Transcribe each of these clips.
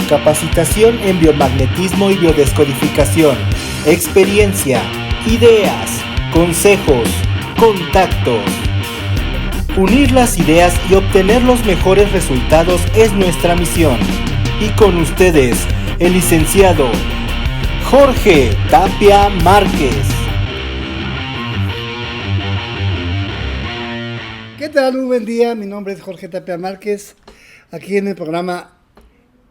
capacitación en biomagnetismo y biodescodificación, experiencia, ideas, consejos, contactos. Unir las ideas y obtener los mejores resultados es nuestra misión. Y con ustedes, el licenciado Jorge Tapia Márquez. ¿Qué tal? Muy buen día, mi nombre es Jorge Tapia Márquez, aquí en el programa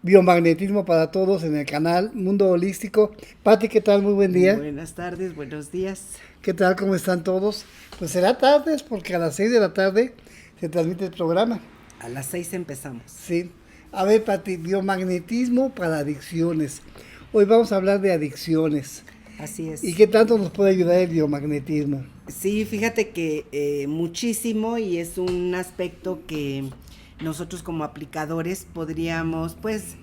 Biomagnetismo para Todos en el canal Mundo Holístico. Pati, ¿qué tal? Muy buen día. Buenas tardes, buenos días. ¿Qué tal? ¿Cómo están todos? Pues será tardes porque a las 6 de la tarde se transmite el programa. A las 6 empezamos. Sí. A ver, Pati, biomagnetismo para adicciones. Hoy vamos a hablar de adicciones. Así es. ¿Y qué tanto nos puede ayudar el biomagnetismo? Sí, fíjate que muchísimo, y es un aspecto que nosotros como aplicadores podríamos pues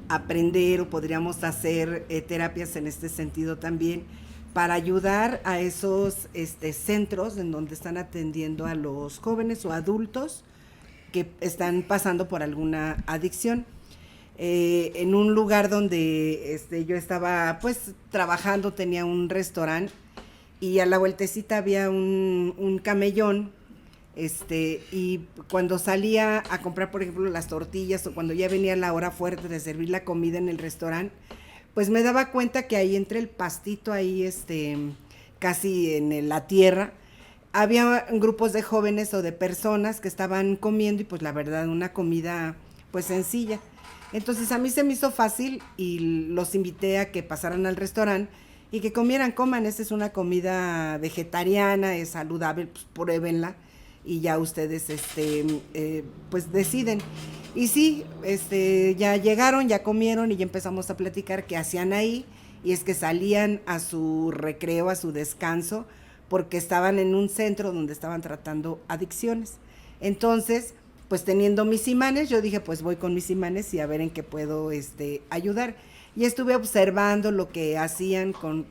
aprender o podríamos hacer terapias en este sentido también para ayudar a esos centros en donde están atendiendo a los jóvenes o adultos que están pasando por alguna adicción. En un lugar donde yo estaba pues trabajando, tenía un restaurante y a la vueltecita había un camellón, y cuando salía a comprar, por ejemplo, las tortillas o cuando ya venía la hora fuerte de servir la comida en el restaurante, pues me daba cuenta que ahí entre el pastito, ahí casi en la tierra, había grupos de jóvenes o de personas que estaban comiendo y pues la verdad una comida pues sencilla. Entonces a mí se me hizo fácil y los invité a que pasaran al restaurante y que coman, esta es una comida vegetariana, es saludable, pues pruébenla y ya ustedes pues deciden. Y sí, ya llegaron, ya comieron y ya empezamos a platicar qué hacían ahí, y es que salían a su recreo, a su descanso, porque estaban en un centro donde estaban tratando adicciones. Entonces, pues teniendo mis imanes, yo dije, pues voy con mis imanes y a ver en qué puedo ayudar. Y estuve observando lo que hacían con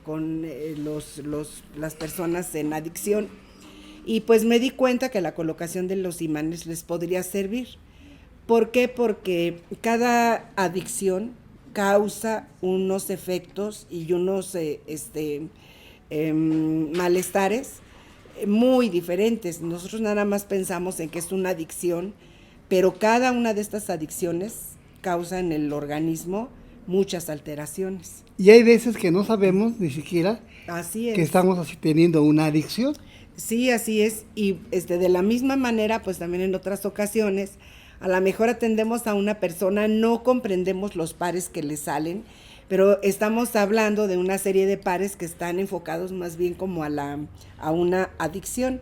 las personas en adicción, y pues me di cuenta que la colocación de los imanes les podría servir. ¿Por qué? Porque cada adicción causa unos efectos y unos malestares muy diferentes. Nosotros nada más pensamos en que es una adicción, pero cada una de estas adicciones causa en el organismo muchas alteraciones. Y hay veces que no sabemos ni siquiera Así es. que estamos así teniendo una adicción. Sí, así es. Y de la misma manera, pues también en otras ocasiones, a lo mejor atendemos a una persona, no comprendemos los pares que le salen, pero estamos hablando de una serie de pares que están enfocados más bien como a una adicción.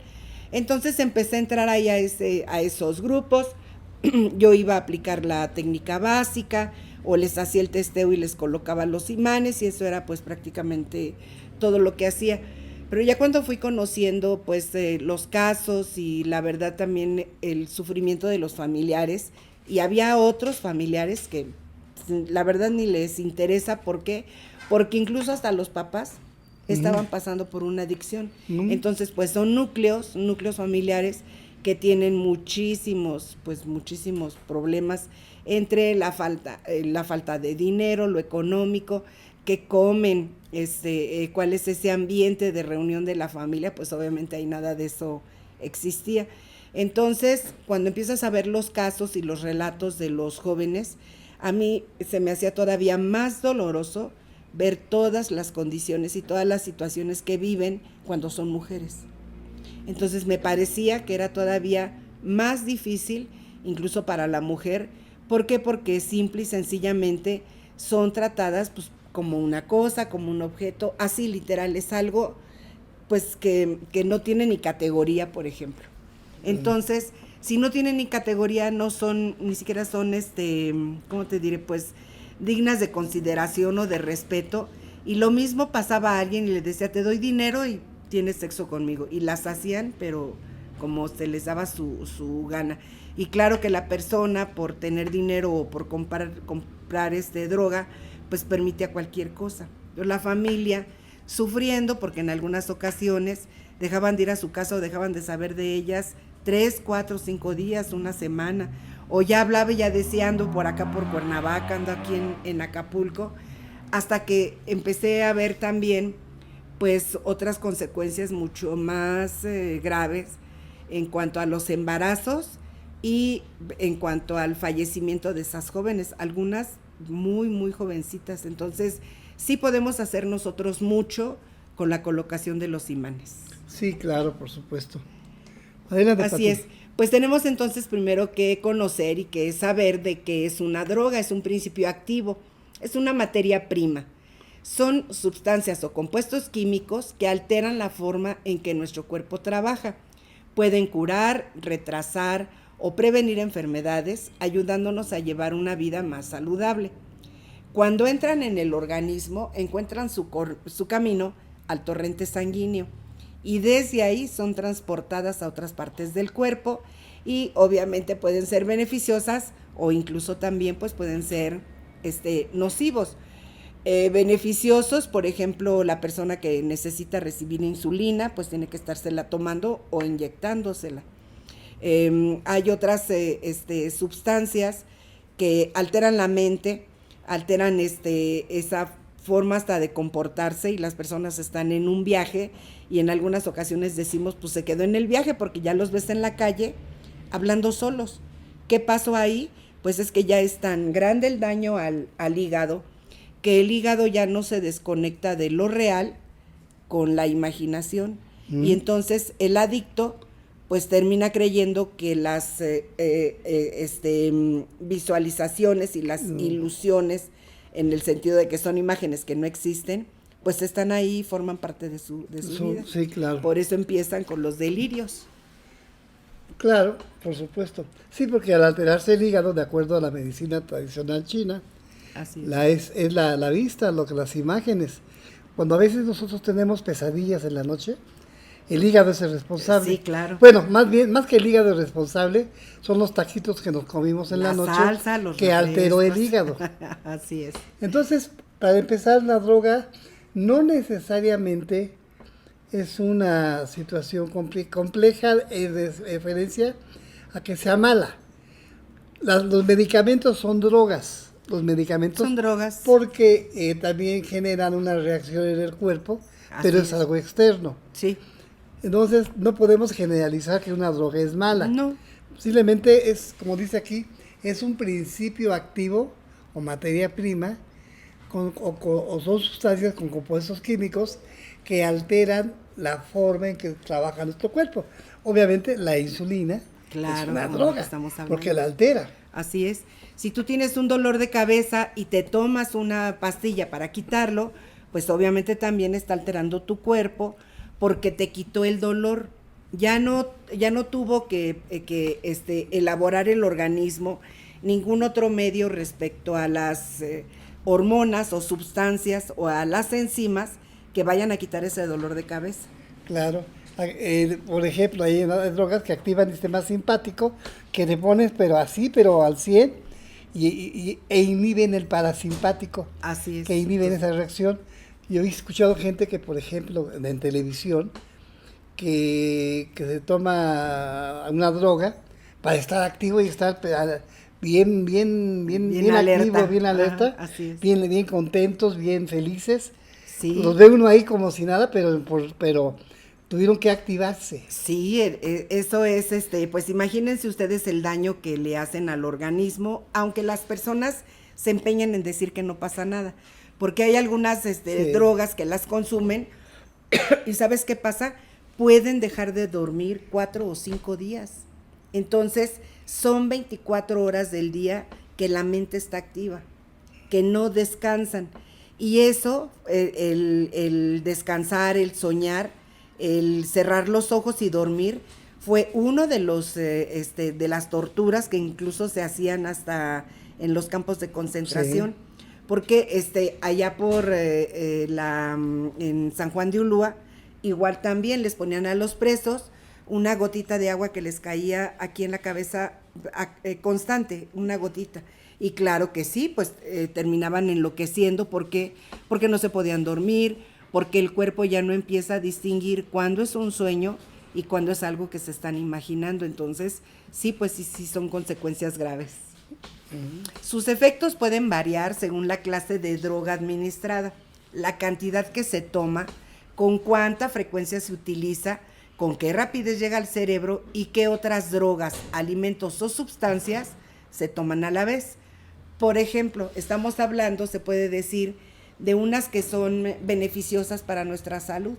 Entonces empecé a entrar ahí a esos grupos. Yo iba a aplicar la técnica básica o les hacía el testeo y les colocaba los imanes, y eso era pues prácticamente todo lo que hacía. Pero ya cuando fui conociendo pues los casos y la verdad también el sufrimiento de los familiares, y había otros familiares que la verdad ni les interesa. ¿Por qué? Porque incluso hasta los papás estaban pasando por una adicción. Entonces pues son núcleos familiares que tienen muchísimos problemas, entre la falta de dinero, lo económico, que comen, cuál es ese ambiente de reunión de la familia, pues obviamente ahí nada de eso existía. Entonces, cuando empiezas a ver los casos y los relatos de los jóvenes, a mí se me hacía todavía más doloroso ver todas las condiciones y todas las situaciones que viven cuando son mujeres. Entonces me parecía que era todavía más difícil, incluso para la mujer. ¿Por qué? Porque simple y sencillamente son tratadas pues como una cosa, como un objeto, así literal, es algo pues que no tiene ni categoría, por ejemplo. Entonces, si no tienen ni categoría, no son, ni siquiera son, ¿cómo te diré? Pues dignas de consideración o de respeto. Y lo mismo pasaba a alguien y le decía, te doy dinero y tienes sexo conmigo. Y las hacían, pero como se les daba su gana. Y claro que la persona, por tener dinero o por comprar droga, pues permitía cualquier cosa. Pero la familia sufriendo, porque en algunas ocasiones dejaban de ir a su casa o dejaban de saber de ellas 3, 4, 5 días, una semana, o ya hablaba y ya decía ando por acá por Cuernavaca, ando aquí en Acapulco, hasta que empecé a ver también pues otras consecuencias mucho más graves en cuanto a los embarazos y en cuanto al fallecimiento de esas jóvenes, algunas muy, muy jovencitas. Entonces, sí podemos hacer nosotros mucho con la colocación de los imanes. Sí, claro, por supuesto. Adelante, Así Pati. es. Pues tenemos entonces primero que conocer y que saber de qué es una droga, es un principio activo, es una materia prima. Son sustancias o compuestos químicos que alteran la forma en que nuestro cuerpo trabaja. Pueden curar, retrasar o prevenir enfermedades, ayudándonos a llevar una vida más saludable. Cuando entran en el organismo, encuentran su camino al torrente sanguíneo y desde ahí son transportadas a otras partes del cuerpo y obviamente pueden ser beneficiosas o incluso también pues pueden ser nocivos. Beneficiosos, por ejemplo, la persona que necesita recibir insulina, pues tiene que estársela tomando o inyectándosela. Hay otras sustancias que alteran la mente, alteran esa forma hasta de comportarse y las personas están en un viaje y en algunas ocasiones decimos, pues se quedó en el viaje porque ya los ves en la calle hablando solos. ¿Qué pasó ahí? Pues es que ya es tan grande el daño al hígado que el hígado ya no se desconecta de lo real con la imaginación. Y entonces el adicto pues termina creyendo que las visualizaciones y las ilusiones, en el sentido de que son imágenes que no existen, pues están ahí y forman parte de su vida. Sí, claro. Por eso empiezan con los delirios. Claro, por supuesto. Sí, porque al alterarse el hígado, de acuerdo a la medicina tradicional china, Así es. es la vista, las imágenes. Cuando a veces nosotros tenemos pesadillas en la noche, el hígado es el responsable. Sí, claro. Bueno, más que el hígado es responsable, son los taquitos que nos comimos en la noche salsa, los que alteró el hígado. Así es. Entonces, para empezar, la droga no necesariamente es una situación compleja de referencia a que sea mala. Los medicamentos son drogas. Los medicamentos Son drogas. porque también generan una reacción en el cuerpo, Así pero es es. algo externo. Sí. Entonces, no podemos generalizar que una droga es mala. No. Simplemente es, como dice aquí, es un principio activo o materia prima o son sustancias con compuestos químicos que alteran la forma en que trabaja nuestro cuerpo. Obviamente, la insulina Claro, es una como droga, estamos hablando. porque la altera. Así es. Si tú tienes un dolor de cabeza y te tomas una pastilla para quitarlo, pues obviamente también está alterando tu cuerpo porque te quitó el dolor. Ya no tuvo que elaborar el organismo ningún otro medio respecto a las hormonas o sustancias o a las enzimas que vayan a quitar ese dolor de cabeza. Claro. Por ejemplo, hay drogas que activan el sistema simpático, que te pones pero al 100 e inhiben el parasimpático, Así es. que inhiben esa reacción. Yo he escuchado gente que, por ejemplo, en televisión, que se toma una droga para estar activo y estar bien alerta. activo, bien alerta, Ajá, así es. bien contentos, bien felices. Sí. Los ve uno ahí como si nada, pero tuvieron que activarse. Sí, eso es, pues imagínense ustedes el daño que le hacen al organismo, aunque las personas se empeñan en decir que no pasa nada, porque hay algunas drogas que las consumen y ¿sabes qué pasa? Pueden dejar de dormir 4 o 5 días. Entonces, son 24 horas del día que la mente está activa, que no descansan. Y eso, el descansar, el soñar, el cerrar los ojos y dormir, fue uno de los de las torturas que incluso se hacían hasta en los campos de concentración. Sí. Porque allá por en San Juan de Ulúa, igual también les ponían a los presos una gotita de agua que les caía aquí en la cabeza constante, una gotita. Y claro que sí, pues terminaban enloqueciendo porque no se podían dormir, porque el cuerpo ya no empieza a distinguir cuándo es un sueño y cuándo es algo que se están imaginando. Entonces, sí, pues sí son consecuencias graves. Sus efectos pueden variar según la clase de droga administrada, la cantidad que se toma, con cuánta frecuencia se utiliza, con qué rapidez llega al cerebro y qué otras drogas, alimentos o sustancias se toman a la vez. Por ejemplo, estamos hablando, se puede decir, de unas que son beneficiosas para nuestra salud.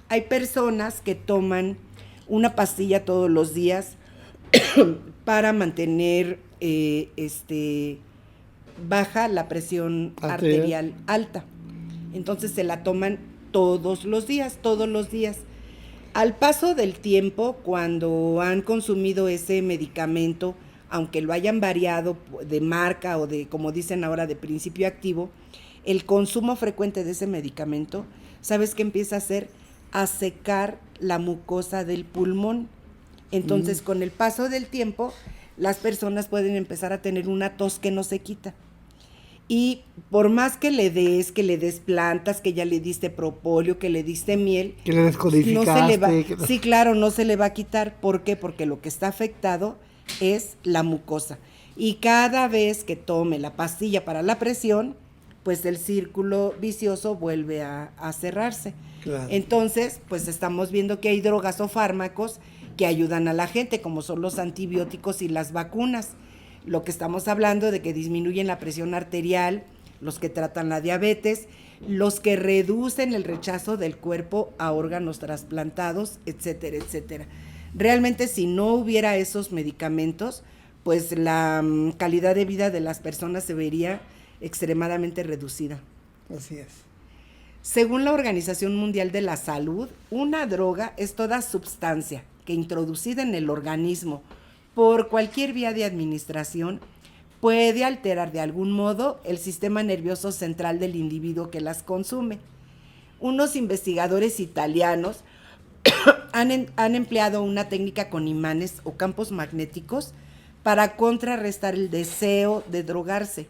Hay personas que toman una pastilla todos los días para mantener baja la presión arterial alta. Entonces se la toman todos los días. Al paso del tiempo, cuando han consumido ese medicamento, aunque lo hayan variado de marca o de, como dicen ahora, de principio activo, el consumo frecuente de ese medicamento, ¿sabes qué empieza a hacer? A secar la mucosa del pulmón. Entonces, con el paso del tiempo, las personas pueden empezar a tener una tos que no se quita. Y por más que le des plantas, que ya le diste propóleo, que le diste miel, que le descodificaste, no se le va, sí, claro, no se le va a quitar. ¿Por qué? Porque lo que está afectado es la mucosa. Y cada vez que tome la pastilla para la presión, pues el círculo vicioso vuelve a cerrarse. Claro. Entonces, pues estamos viendo que hay drogas o fármacos que ayudan a la gente, como son los antibióticos y las vacunas. Lo que estamos hablando de que disminuyen la presión arterial, los que tratan la diabetes, los que reducen el rechazo del cuerpo a órganos trasplantados, etcétera, etcétera. Realmente, si no hubiera esos medicamentos, pues la calidad de vida de las personas se vería extremadamente reducida. Así es. Según la Organización Mundial de la Salud, una droga es toda sustancia que introducida en el organismo por cualquier vía de administración puede alterar de algún modo el sistema nervioso central del individuo que las consume. Unos investigadores italianos han empleado una técnica con imanes o campos magnéticos para contrarrestar el deseo de drogarse.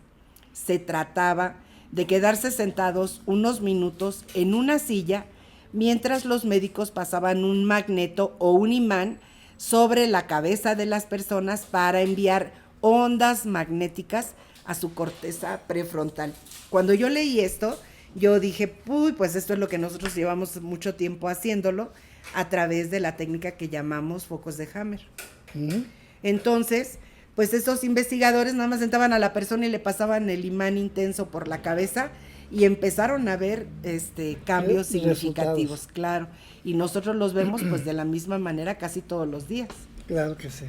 Se trataba de quedarse sentados unos minutos en una silla mientras los médicos pasaban un magneto o un imán sobre la cabeza de las personas para enviar ondas magnéticas a su corteza prefrontal. Cuando yo leí esto, yo dije, uy, pues esto es lo que nosotros llevamos mucho tiempo haciéndolo a través de la técnica que llamamos focos de Hammer. Entonces, pues esos investigadores nada más sentaban a la persona y le pasaban el imán intenso por la cabeza y empezaron a ver cambios significativos, resultados. Claro. Y nosotros los vemos pues de la misma manera casi todos los días. Claro que sí.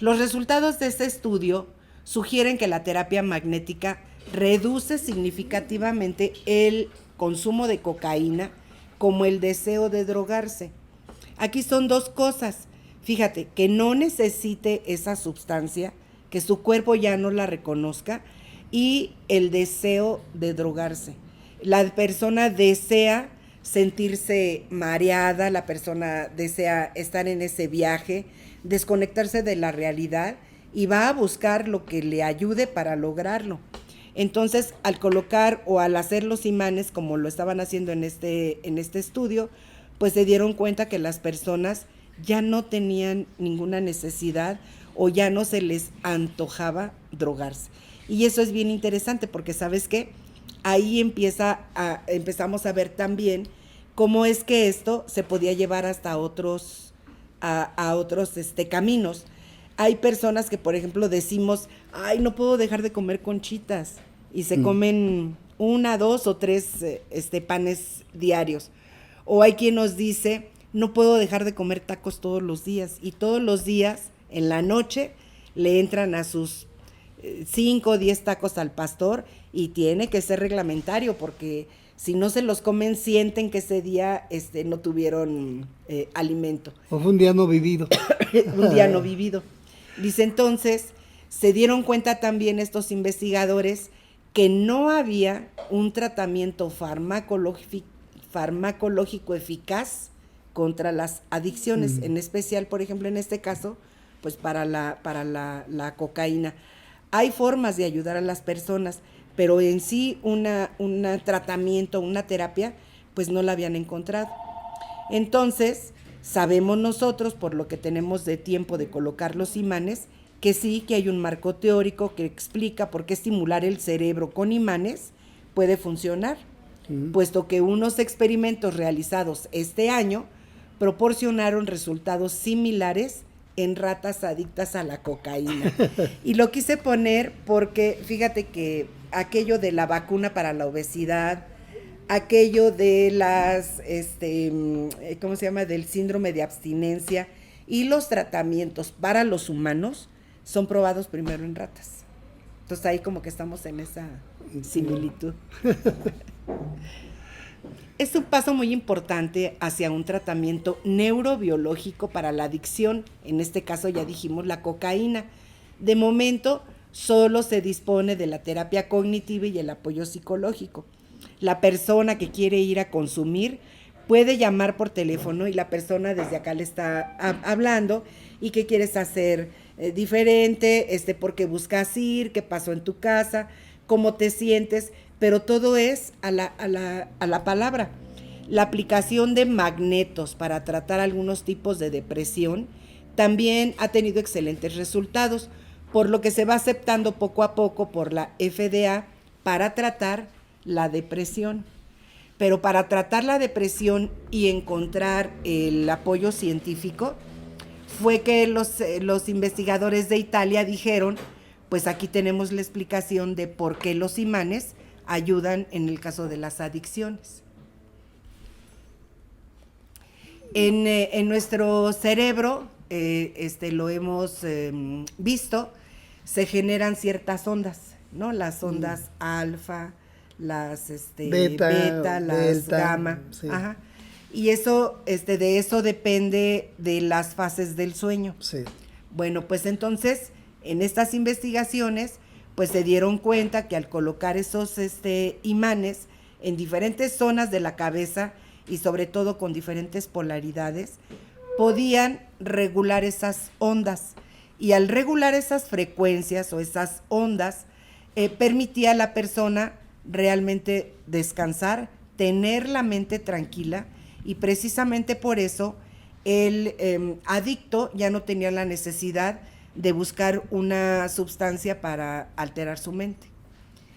Los resultados de este estudio sugieren que la terapia magnética reduce significativamente el consumo de cocaína como el deseo de drogarse. Aquí son dos cosas. Fíjate, que no necesite esa sustancia, que su cuerpo ya no la reconozca, y el deseo de drogarse. La persona desea sentirse mareada, la persona desea estar en ese viaje, desconectarse de la realidad y va a buscar lo que le ayude para lograrlo. Entonces, al colocar o al hacer los imanes, como lo estaban haciendo en este estudio, pues se dieron cuenta que las personas ya no tenían ninguna necesidad o ya no se les antojaba drogarse. Y eso es bien interesante porque, ¿sabes qué? Ahí empezamos a ver también cómo es que esto se podía llevar hasta otros caminos. Hay personas que, por ejemplo, decimos, ay, no puedo dejar de comer conchitas, y se comen 1, 2 o 3 panes diarios. O hay quien nos dice, no puedo dejar de comer tacos todos los días, y todos los días, en la noche, le entran a sus 5 o 10 tacos al pastor, y tiene que ser reglamentario, porque si no se los comen, sienten que ese día no tuvieron alimento. O fue un día no vivido. Un día no vivido. Dice, entonces, se dieron cuenta también estos investigadores que no había un tratamiento farmacológico eficaz contra las adicciones, en especial, por ejemplo, en este caso, pues para la cocaína. Hay formas de ayudar a las personas, pero en sí un tratamiento, una terapia, pues no la habían encontrado. Entonces, sabemos nosotros, por lo que tenemos de tiempo de colocar los imanes, que sí, que hay un marco teórico que explica por qué estimular el cerebro con imanes puede funcionar, puesto que unos experimentos realizados este año proporcionaron resultados similares en ratas adictas a la cocaína. Y lo quise poner porque fíjate que aquello de la vacuna para la obesidad, aquello de las, ¿cómo se llama?, del síndrome de abstinencia y los tratamientos para los humanos son probados primero en ratas. Entonces ahí como que estamos en esa similitud. Es un paso muy importante hacia un tratamiento neurobiológico para la adicción, en este caso ya dijimos la cocaína. De momento solo se dispone de la terapia cognitiva y el apoyo psicológico. La persona que quiere ir a consumir puede llamar por teléfono y la persona desde acá le está hablando y qué quieres hacer diferente, por qué buscas ir, qué pasó en tu casa, cómo te sientes, pero todo es a la palabra. La aplicación de magnetos para tratar algunos tipos de depresión también ha tenido excelentes resultados, por lo que se va aceptando poco a poco por la FDA para tratar la depresión. Pero para tratar la depresión y encontrar el apoyo científico, fue que los investigadores de Italia dijeron, pues aquí tenemos la explicación de por qué los imanes ayudan en el caso de las adicciones. En nuestro cerebro, lo hemos visto, se generan ciertas ondas, ¿no? Las ondas alfa, las beta, las delta, gamma. Sí. Ajá. Y eso, de eso depende de las fases del sueño. Sí. Bueno, pues entonces, en estas investigaciones, pues se dieron cuenta que al colocar esos imanes en diferentes zonas de la cabeza y sobre todo con diferentes polaridades, podían regular esas ondas. Y al regular esas frecuencias o esas ondas, permitía a la persona realmente descansar, tener la mente tranquila, y precisamente por eso el adicto ya no tenía la necesidad de buscar una sustancia para alterar su mente.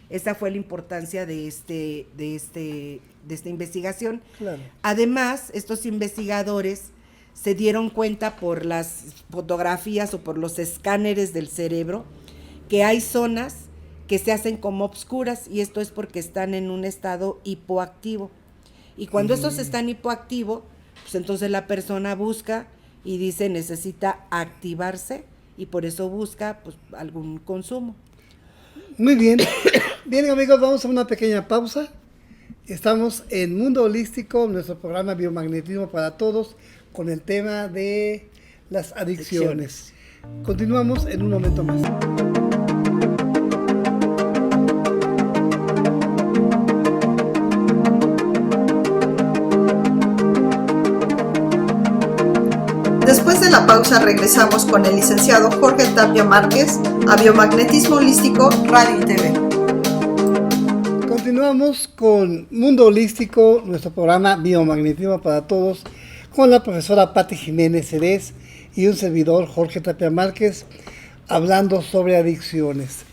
Esa fue la importancia de esta investigación. Claro. Además, estos investigadores se dieron cuenta por las fotografías o por los escáneres del cerebro que hay zonas que se hacen como obscuras, y esto es porque están en un estado hipoactivo. Y cuando estos están hipoactivos, pues entonces la persona busca y dice necesita activarse, y por eso busca pues algún consumo. Muy bien. Bien, amigos, vamos a una pequeña pausa. Estamos en Mundo Holístico, nuestro programa Biomagnetismo para Todos, con el tema de las adicciones. Continuamos en un momento más. Después de la pausa regresamos con el licenciado Jorge Tapia Márquez a Biomagnetismo Holístico Radio y TV. Continuamos con Mundo Holístico, nuestro programa Biomagnetismo para Todos, con la profesora Patti Jiménez Cerez y un servidor, Jorge Tapia Márquez, hablando sobre adicciones.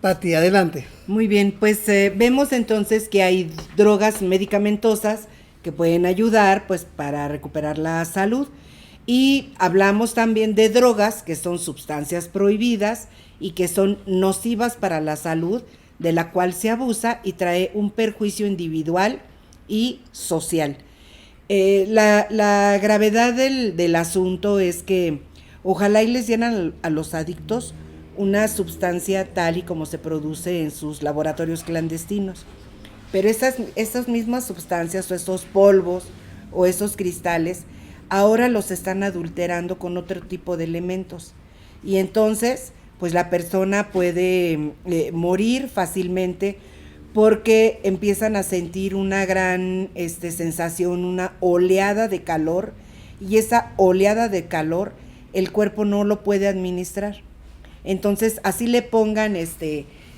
Patti, adelante. Muy bien, pues vemos entonces que hay drogas medicamentosas que pueden ayudar pues para recuperar la salud. Y hablamos también de drogas que son sustancias prohibidas y que son nocivas para la salud, de la cual se abusa y trae un perjuicio individual y social. La gravedad del asunto es que ojalá y les dieran a los adictos una sustancia tal y como se produce en sus laboratorios clandestinos. Pero esas mismas sustancias o esos polvos o esos cristales ahora los están adulterando con otro tipo de elementos. Y entonces, pues la persona puede morir fácilmente porque empiezan a sentir una gran sensación, una oleada de calor, y esa oleada de calor el cuerpo no lo puede administrar. Entonces, así le pongan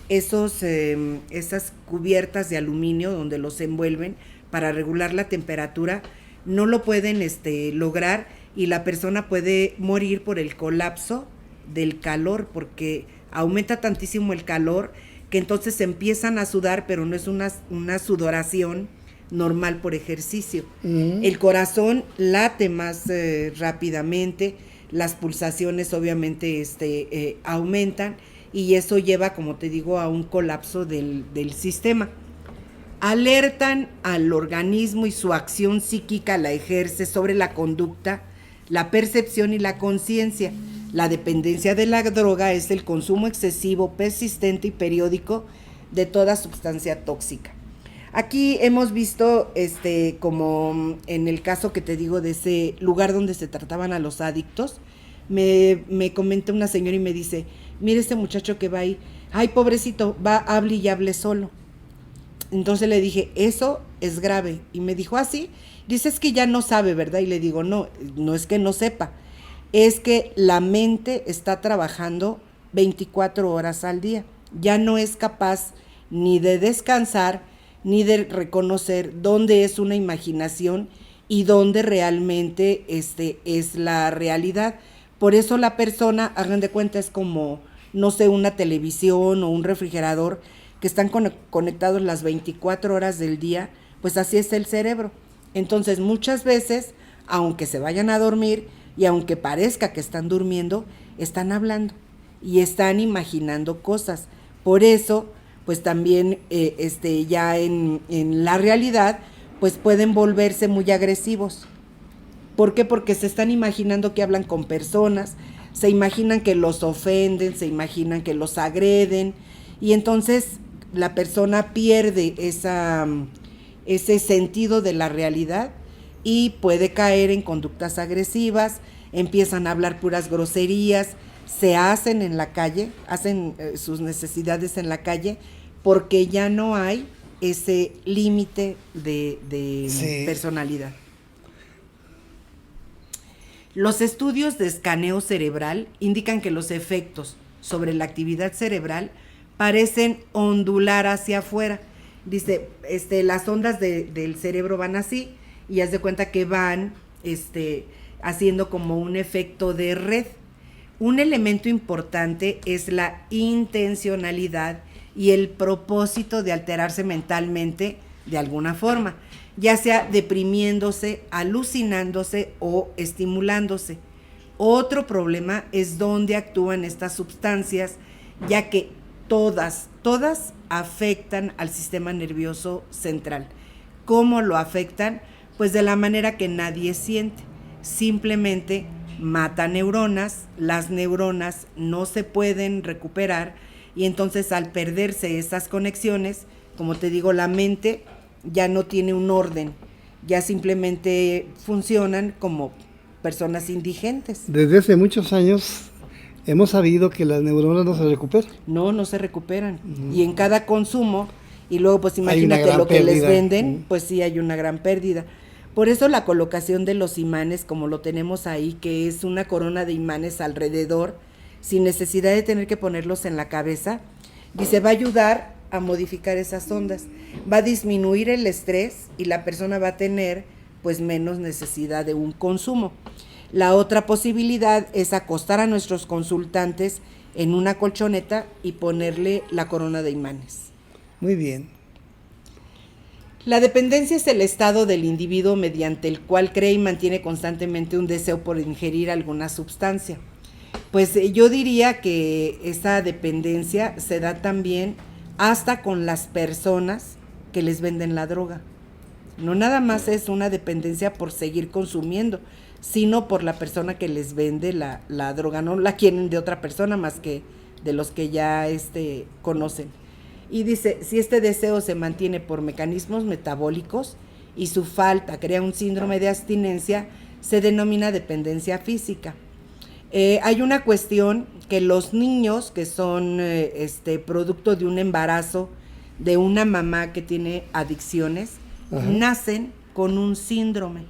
esas cubiertas de aluminio donde los envuelven para regular la temperatura, no lo pueden lograr y la persona puede morir por el colapso del calor, porque aumenta tantísimo el calor que entonces empiezan a sudar, pero no es una sudoración normal por ejercicio. El corazón late más rápidamente, las pulsaciones obviamente aumentan y eso lleva, como te digo, a un colapso del sistema. Alertan al organismo y su acción psíquica la ejerce sobre la conducta, la percepción y la conciencia. La dependencia de la droga es el consumo excesivo, persistente y periódico de toda sustancia tóxica. Aquí hemos visto, como en el caso que te digo de ese lugar donde se trataban a los adictos, me comenta una señora y me dice, mire este muchacho que va ahí, ay pobrecito, va, hable y hable solo. Entonces le dije, eso es grave. Y me dijo, ¿ah, sí? Dice, es que ya no sabe, ¿verdad? Y le digo, no es que no sepa, es que la mente está trabajando 24 horas al día. Ya no es capaz ni de descansar, ni de reconocer dónde es una imaginación y dónde realmente es la realidad. Por eso la persona, hagan de cuenta, es como, no sé, una televisión o un refrigerador que están conectados las 24 horas del día, pues así es el cerebro. Entonces muchas veces, aunque se vayan a dormir y aunque parezca que están durmiendo, están hablando y están imaginando cosas. Por eso, pues también ya en la realidad, pues pueden volverse muy agresivos. ¿Por qué? Porque se están imaginando que hablan con personas, se imaginan que los ofenden, se imaginan que los agreden, y entonces la persona pierde ese sentido de la realidad y puede caer en conductas agresivas, empiezan a hablar puras groserías, se hacen en la calle, hacen sus necesidades en la calle, porque ya no hay ese límite de personalidad. Los estudios de escaneo cerebral indican que los efectos sobre la actividad cerebral parecen ondular hacia afuera. Dice, las ondas del cerebro van así y haz de cuenta que van haciendo como un efecto de red. Un elemento importante es la intencionalidad y el propósito de alterarse mentalmente de alguna forma, ya sea deprimiéndose, alucinándose o estimulándose. Otro problema es dónde actúan estas sustancias, ya que todas afectan al sistema nervioso central. ¿Cómo lo afectan? Pues de la manera que nadie siente. Simplemente mata neuronas, las neuronas no se pueden recuperar y entonces al perderse esas conexiones, como te digo, la mente ya no tiene un orden, ya simplemente funcionan como personas indigentes. Desde hace muchos años hemos sabido que las neuronas no se recuperan. No se recuperan. Y en cada consumo, y luego pues imagínate lo que les venden, pues sí hay una gran pérdida. Por eso la colocación de los imanes, como lo tenemos ahí, que es una corona de imanes alrededor, sin necesidad de tener que ponerlos en la cabeza, dice, va a ayudar a modificar esas ondas, va a disminuir el estrés y la persona va a tener pues menos necesidad de un consumo. La otra posibilidad es acostar a nuestros consultantes en una colchoneta y ponerle la corona de imanes. Muy bien. La dependencia es el estado del individuo mediante el cual cree y mantiene constantemente un deseo por ingerir alguna sustancia. Pues yo diría que esa dependencia se da también hasta con las personas que les venden la droga. No nada más es una dependencia por seguir consumiendo, sino por la persona que les vende la droga. No la quieren de otra persona más que de los que ya conocen. Y dice, si este deseo se mantiene por mecanismos metabólicos y su falta crea un síndrome de abstinencia, se denomina dependencia física. Hay una cuestión que los niños que son producto de un embarazo de una mamá que tiene adicciones, ajá, nacen con un síndrome.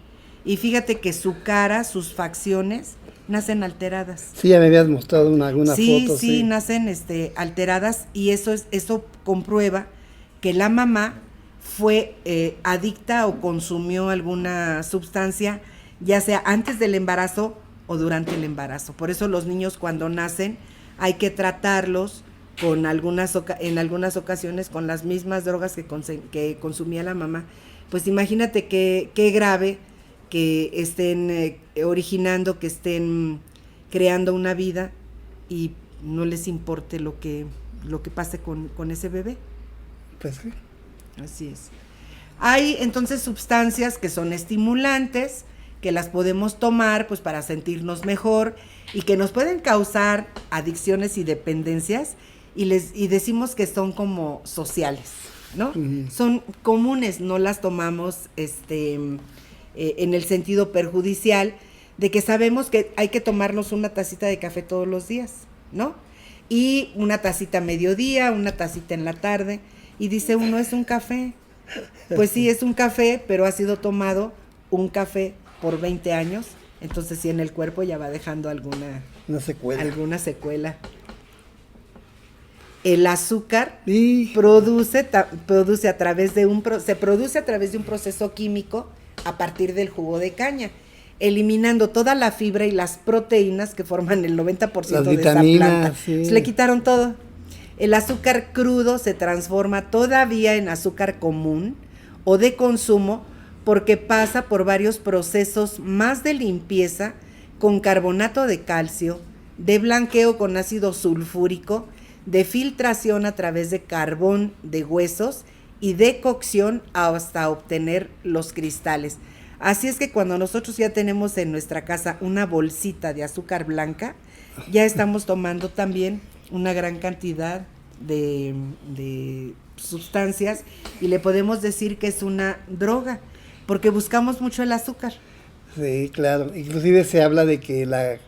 Y fíjate que su cara, sus facciones, nacen alteradas. Sí, ya me habías mostrado alguna foto. Sí, nacen alteradas y eso comprueba que la mamá fue adicta o consumió alguna sustancia, ya sea antes del embarazo o durante el embarazo. Por eso los niños cuando nacen hay que tratarlos con en algunas ocasiones con las mismas drogas que consumía la mamá. Pues imagínate qué grave que estén originando, que estén creando una vida y no les importe lo que pase con ese bebé. Pues sí. Así es. Hay entonces sustancias que son estimulantes, que las podemos tomar pues para sentirnos mejor y que nos pueden causar adicciones y dependencias y decimos que son como sociales, ¿no? Uh-huh. Son comunes, no las tomamos en el sentido perjudicial de que sabemos que hay que tomarnos una tacita de café todos los días, ¿no? Y una tacita a mediodía, una tacita en la tarde, y dice uno, es un café. Pues sí, es un café, pero ha sido tomado un café por 20 años, entonces sí en el cuerpo ya va dejando alguna secuela. El azúcar se produce a través de un proceso químico a partir del jugo de caña, eliminando toda la fibra y las proteínas que forman el 90% de esa planta. Sí. Le quitaron todo. El azúcar crudo se transforma todavía en azúcar común o de consumo porque pasa por varios procesos más de limpieza con carbonato de calcio, de blanqueo con ácido sulfúrico, de filtración a través de carbón de huesos y de cocción hasta obtener los cristales. Así es que cuando nosotros ya tenemos en nuestra casa una bolsita de azúcar blanca, ya estamos tomando también una gran cantidad de sustancias y le podemos decir que es una droga, porque buscamos mucho el azúcar. Sí, claro. Inclusive se habla de que la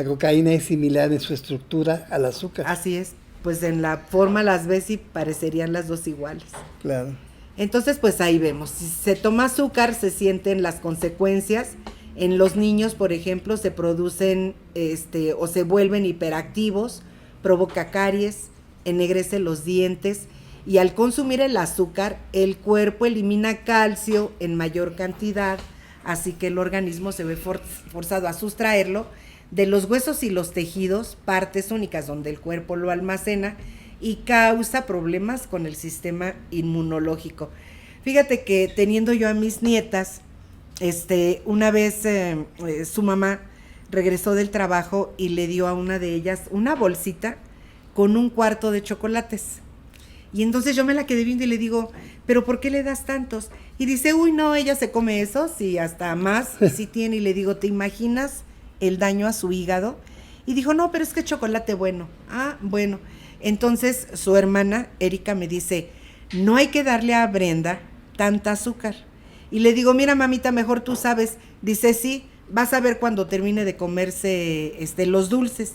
cocaína es similar en su estructura al azúcar. Así es. Pues en la forma las ves y parecerían las dos iguales. Claro. Entonces, pues ahí vemos. Si se toma azúcar, se sienten las consecuencias. En los niños, por ejemplo, se producen o se vuelven hiperactivos, provoca caries, ennegrece los dientes. Y al consumir el azúcar, el cuerpo elimina calcio en mayor cantidad, así que el organismo se ve forzado a sustraerlo de los huesos y los tejidos, partes únicas donde el cuerpo lo almacena y causa problemas con el sistema inmunológico. Fíjate que teniendo yo a mis nietas, una vez su mamá regresó del trabajo y le dio a una de ellas una bolsita con un cuarto de chocolates. Y entonces yo me la quedé viendo y le digo, ¿pero por qué le das tantos? Y dice, uy, no, ella se come esos y hasta más, y sí tiene. Y le digo, ¿te imaginas el daño a su hígado? Y dijo, no, pero es que chocolate bueno. Ah, bueno. Entonces su hermana, Erika, me dice, no hay que darle a Brenda tanta azúcar. Y le digo, mira, mamita, mejor tú sabes. Dice, sí, vas a ver cuando termine de comerse los dulces.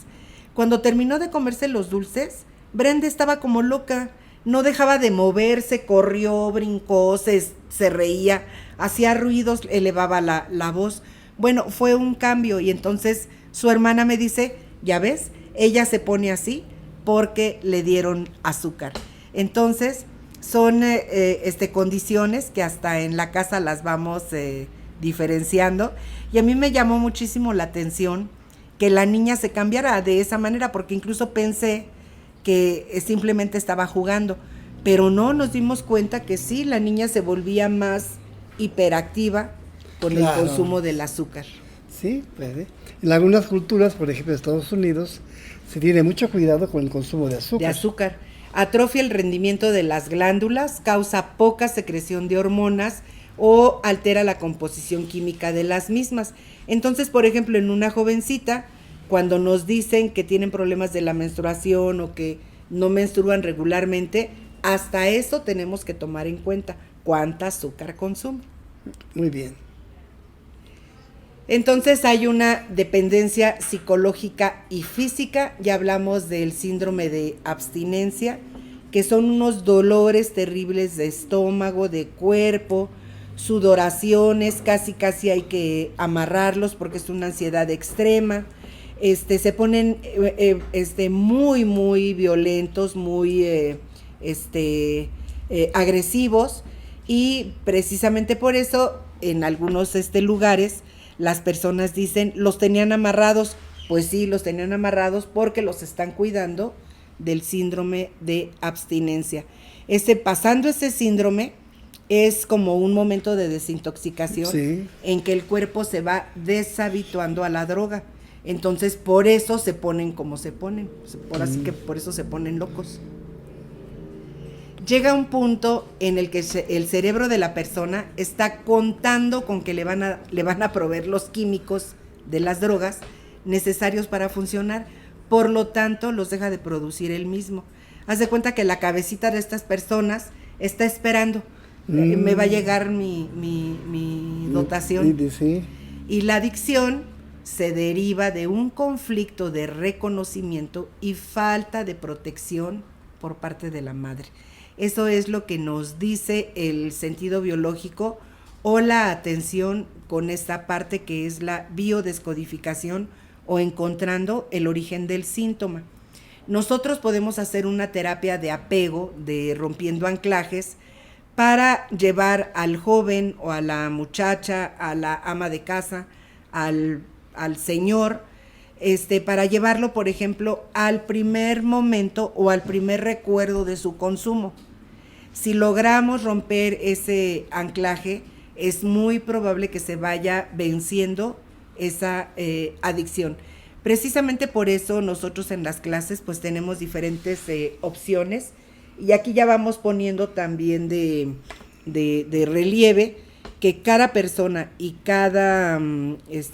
Cuando terminó de comerse los dulces, Brenda estaba como loca. No dejaba de moverse, corrió, brincó, se reía, hacía ruidos, elevaba la voz. Bueno, fue un cambio y entonces su hermana me dice, ya ves, ella se pone así porque le dieron azúcar. Entonces, son condiciones que hasta en la casa las vamos diferenciando. Y a mí me llamó muchísimo la atención que la niña se cambiara de esa manera, porque incluso pensé que simplemente estaba jugando, pero no, nos dimos cuenta que sí, la niña se volvía más hiperactiva con el consumo del azúcar. Sí, puede. En algunas culturas, por ejemplo en Estados Unidos, se tiene mucho cuidado con el consumo de azúcar. Atrofia el rendimiento de las glándulas, causa poca secreción de hormonas o altera la composición química de las mismas. Entonces, por ejemplo, en una jovencita, cuando nos dicen que tienen problemas de la menstruación o que no menstruan regularmente, hasta eso tenemos que tomar en cuenta cuánta azúcar consume. Muy bien. Entonces hay una dependencia psicológica y física, ya hablamos del síndrome de abstinencia, que son unos dolores terribles de estómago, de cuerpo, sudoraciones, casi hay que amarrarlos porque es una ansiedad extrema. Se ponen muy violentos, muy agresivos, Y precisamente por eso, en algunos lugares, las personas dicen, los tenían amarrados. Pues sí, los tenían amarrados porque los están cuidando del síndrome de abstinencia. Pasando ese síndrome, es como un momento de desintoxicación, Sí. en que el cuerpo se va deshabituando a la droga. Entonces, por eso se ponen como se ponen. Así que por eso se ponen locos. Llega un punto en el que el cerebro de la persona está contando con que le van a proveer los químicos de las drogas necesarios para funcionar, por lo tanto los deja de producir él mismo. Haz de cuenta que la cabecita de estas personas está esperando, me va a llegar mi dotación. Sí. Y la adicción se deriva de un conflicto de reconocimiento y falta de protección por parte de la madre. Eso es lo que nos dice el sentido biológico o la atención con esta parte que es la biodescodificación o encontrando el origen del síntoma. Nosotros podemos hacer una terapia de apego, de rompiendo anclajes, para llevar al joven o a la muchacha, a la ama de casa, al señor, para llevarlo, por ejemplo, al primer momento o al primer recuerdo de su consumo. Si logramos romper ese anclaje, es muy probable que se vaya venciendo esa adicción. Precisamente por eso nosotros en las clases pues tenemos diferentes opciones, y aquí ya vamos poniendo también de relieve que cada persona y cada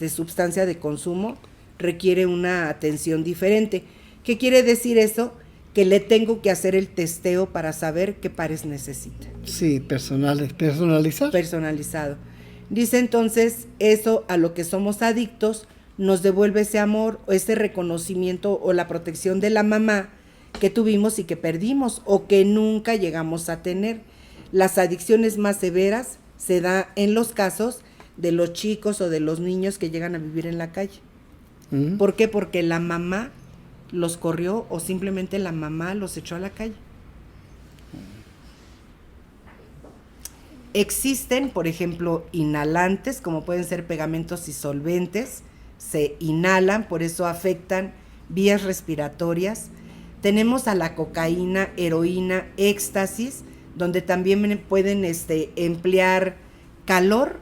sustancia de consumo requiere una atención diferente. ¿Qué quiere decir eso? Que le tengo que hacer el testeo para saber qué pares necesita. Sí, personalizar. Personalizado. Dice entonces, eso a lo que somos adictos nos devuelve ese amor, o ese reconocimiento o la protección de la mamá que tuvimos y que perdimos o que nunca llegamos a tener. Las adicciones más severas se dan en los casos de los chicos o de los niños que llegan a vivir en la calle. ¿Por qué? Porque la mamá los corrió o simplemente la mamá los echó a la calle. Existen, por ejemplo, inhalantes, como pueden ser pegamentos y solventes, se inhalan, por eso afectan vías respiratorias. Tenemos a la cocaína, heroína, éxtasis, donde también pueden emplear calor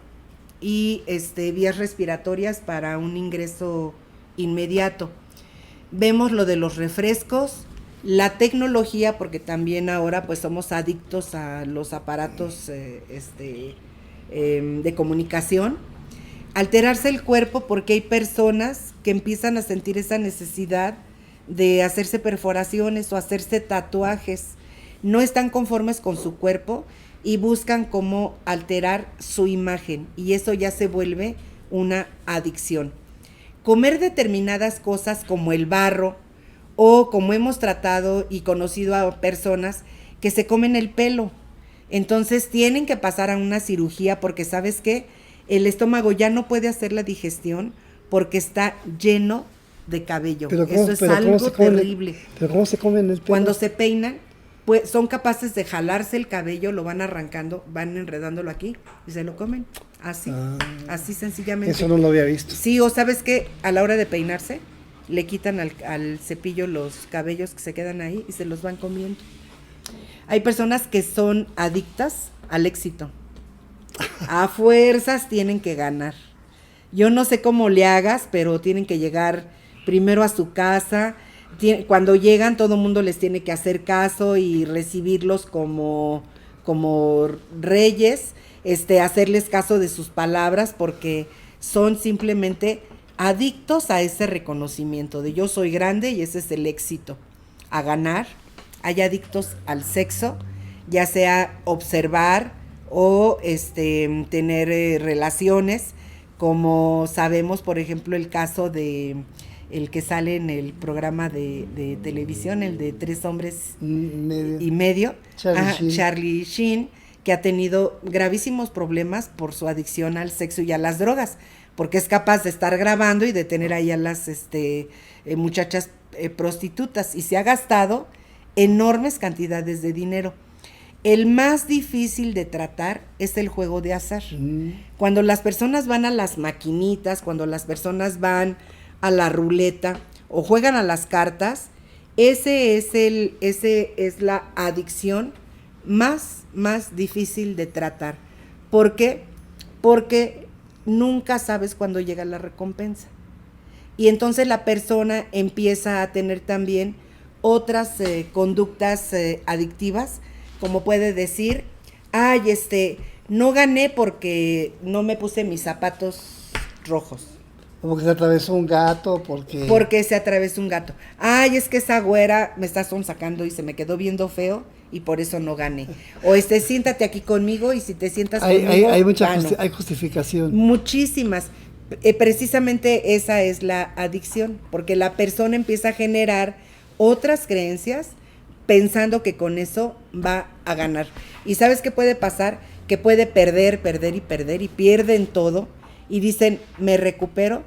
y vías respiratorias para un ingreso inmediato. Vemos lo de los refrescos, la tecnología, porque también ahora pues somos adictos a los aparatos de comunicación. Alterarse el cuerpo, porque hay personas que empiezan a sentir esa necesidad de hacerse perforaciones o hacerse tatuajes. No están conformes con su cuerpo y buscan cómo alterar su imagen, y eso ya se vuelve una adicción. Comer determinadas cosas como el barro, o como hemos tratado y conocido a personas que se comen el pelo. Entonces tienen que pasar a una cirugía porque, ¿sabes qué? El estómago ya no puede hacer la digestión porque está lleno de cabello. Eso es algo terrible. ¿Pero cómo se comen el pelo? Cuando se peinan, pues son capaces de jalarse el cabello, lo van arrancando, van enredándolo aquí y se lo comen. Así, así sencillamente. Eso no lo había visto. Sí, o ¿sabes qué? A la hora de peinarse, le quitan al cepillo los cabellos que se quedan ahí y se los van comiendo. Hay personas que son adictas al éxito. A fuerzas tienen que ganar. Yo no sé cómo le hagas, pero tienen que llegar primero a su casa. Cuando llegan, todo el mundo les tiene que hacer caso y recibirlos como reyes, hacerles caso de sus palabras, porque son simplemente adictos a ese reconocimiento de yo soy grande y ese es el éxito, a ganar. Hay adictos al sexo, ya sea observar o tener relaciones, como sabemos, por ejemplo, el caso de el que sale en el programa de televisión, el de 3 hombres y medio, Charlie Sheen, que ha tenido gravísimos problemas por su adicción al sexo y a las drogas, porque es capaz de estar grabando y de tener ahí a las muchachas prostitutas, y se ha gastado enormes cantidades de dinero. El más difícil de tratar es el juego de azar. Cuando las personas van a las maquinitas, cuando las personas van a la ruleta o juegan a las cartas, ese es la adicción más difícil de tratar. ¿Por qué? Porque nunca sabes cuándo llega la recompensa. Y entonces la persona empieza a tener también otras conductas adictivas, como puede decir, ay, no gané porque no me puse mis zapatos rojos. Como que se atravesó un gato, Porque se atravesó un gato. Ay, es que esa güera me está sonsacando y se me quedó viendo feo y por eso no gané. O siéntate aquí conmigo y si te sientas conmigo, hay mucha gano. hay justificación. Muchísimas. Precisamente esa es la adicción, porque la persona empieza a generar otras creencias pensando que con eso va a ganar. ¿Y sabes qué puede pasar? Que puede perder y pierden todo y dicen, me recupero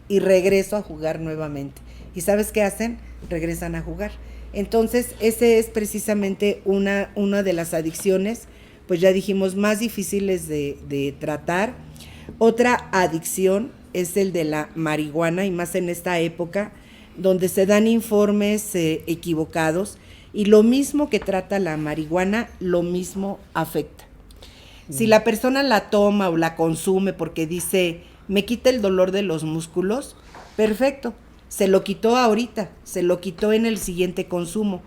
y regreso a jugar nuevamente. ¿Y sabes qué hacen? Regresan a jugar. Entonces, ese es precisamente una de las adicciones, pues ya dijimos, más difíciles de tratar. Otra adicción es el de la marihuana, y más en esta época, donde se dan informes equivocados, y lo mismo que trata la marihuana, lo mismo afecta. Si la persona la toma o la consume porque dice, me quita el dolor de los músculos, perfecto, se lo quitó ahorita, se lo quitó en el siguiente consumo,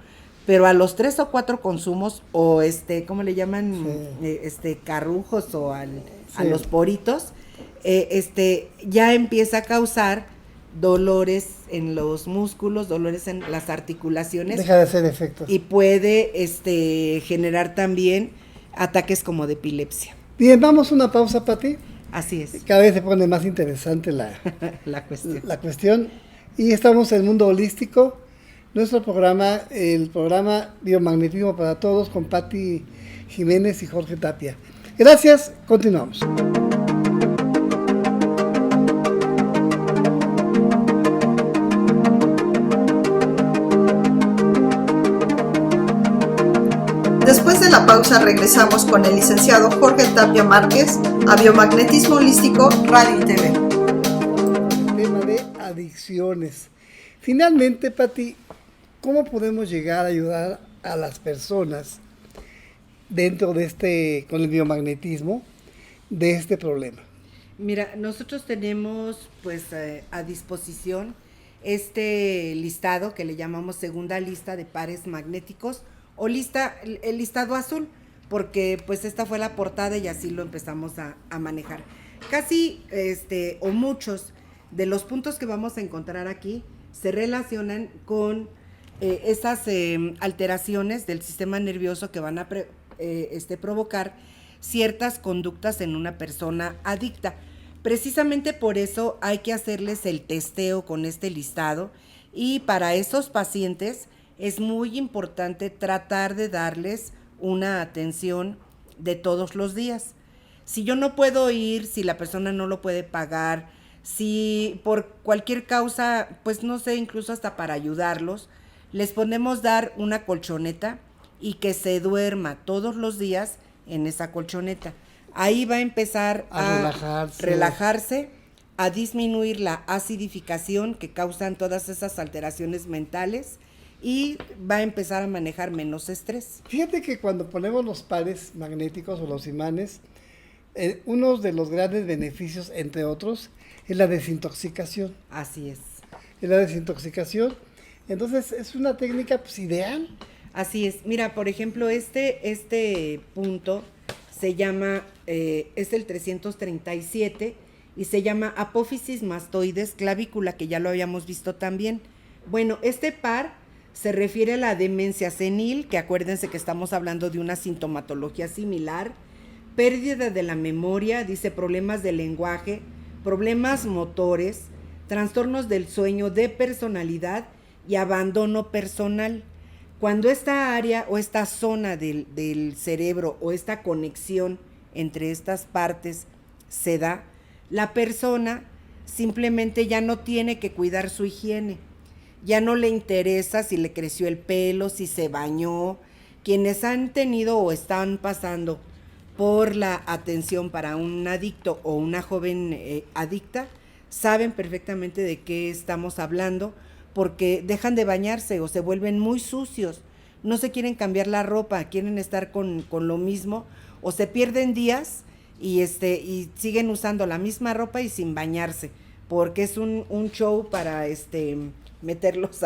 pero a los 3 o 4 consumos, o ¿cómo le llaman? Sí. Carrujos o a los poritos, ya empieza a causar dolores en los músculos, dolores en las articulaciones. Deja de hacer efectos. Y puede generar también ataques como de epilepsia. Bien, vamos a una pausa, Pati. Así es. Cada vez se pone más interesante la cuestión. Y estamos en el Mundo Holístico. Nuestro programa, el programa Biomagnetismo para Todos, con Pati Jiménez y Jorge Tapia. Gracias, continuamos. Después de la pausa regresamos con el licenciado Jorge Tapia Márquez a Biomagnetismo Holístico Radio y TV. El tema de adicciones. Finalmente, Pati, ¿cómo podemos llegar a ayudar a las personas dentro de con el biomagnetismo, de este problema? Mira, nosotros tenemos pues a disposición este listado que le llamamos segunda lista de pares magnéticos, o el listado azul, porque pues esta fue la portada y así lo empezamos a manejar. Casi o muchos de los puntos que vamos a encontrar aquí se relacionan con esas alteraciones del sistema nervioso que van a provocar ciertas conductas en una persona adicta. Precisamente por eso hay que hacerles el testeo con este listado, y para esos pacientes es muy importante tratar de darles una atención de todos los días. Si yo no puedo ir, si la persona no lo puede pagar, si por cualquier causa, pues no sé, incluso hasta para ayudarlos, les podemos dar una colchoneta y que se duerma todos los días en esa colchoneta. Ahí va a empezar a relajarse, a disminuir la acidificación que causan todas esas alteraciones mentales, y va a empezar a manejar menos estrés. Fíjate que cuando ponemos los pares magnéticos o los imanes, uno de los grandes beneficios, entre otros, es la desintoxicación. Así es. Es la desintoxicación. Entonces, es una técnica pues ideal. Así es. Mira, por ejemplo, este punto se llama, es el 337, y se llama apófisis mastoides clavícula, que ya lo habíamos visto también. Bueno, este par se refiere a la demencia senil, que acuérdense que estamos hablando de una sintomatología similar, pérdida de la memoria, dice problemas del lenguaje, problemas motores, trastornos del sueño, de personalidad y abandono personal. Cuando esta área o esta zona del cerebro o esta conexión entre estas partes se da, la persona simplemente ya no tiene que cuidar su higiene. Ya no le interesa si le creció el pelo, si se bañó, quienes han tenido o están pasando por la atención para un adicto o una joven adicta, saben perfectamente de qué estamos hablando, porque dejan de bañarse o se vuelven muy sucios, no se quieren cambiar la ropa, quieren estar con lo mismo, o se pierden días y siguen usando la misma ropa y sin bañarse, porque es un show para meterlos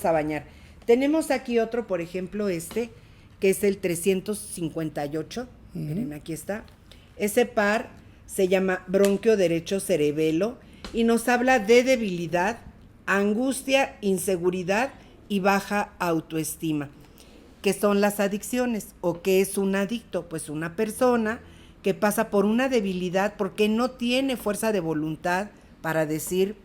a bañar. Tenemos aquí otro, por ejemplo, que es el 358. Miren, aquí está. Ese par se llama bronquio derecho cerebelo y nos habla de debilidad, angustia, inseguridad y baja autoestima. ¿Qué son las adicciones? ¿O qué es un adicto? Pues una persona que pasa por una debilidad porque no tiene fuerza de voluntad para decir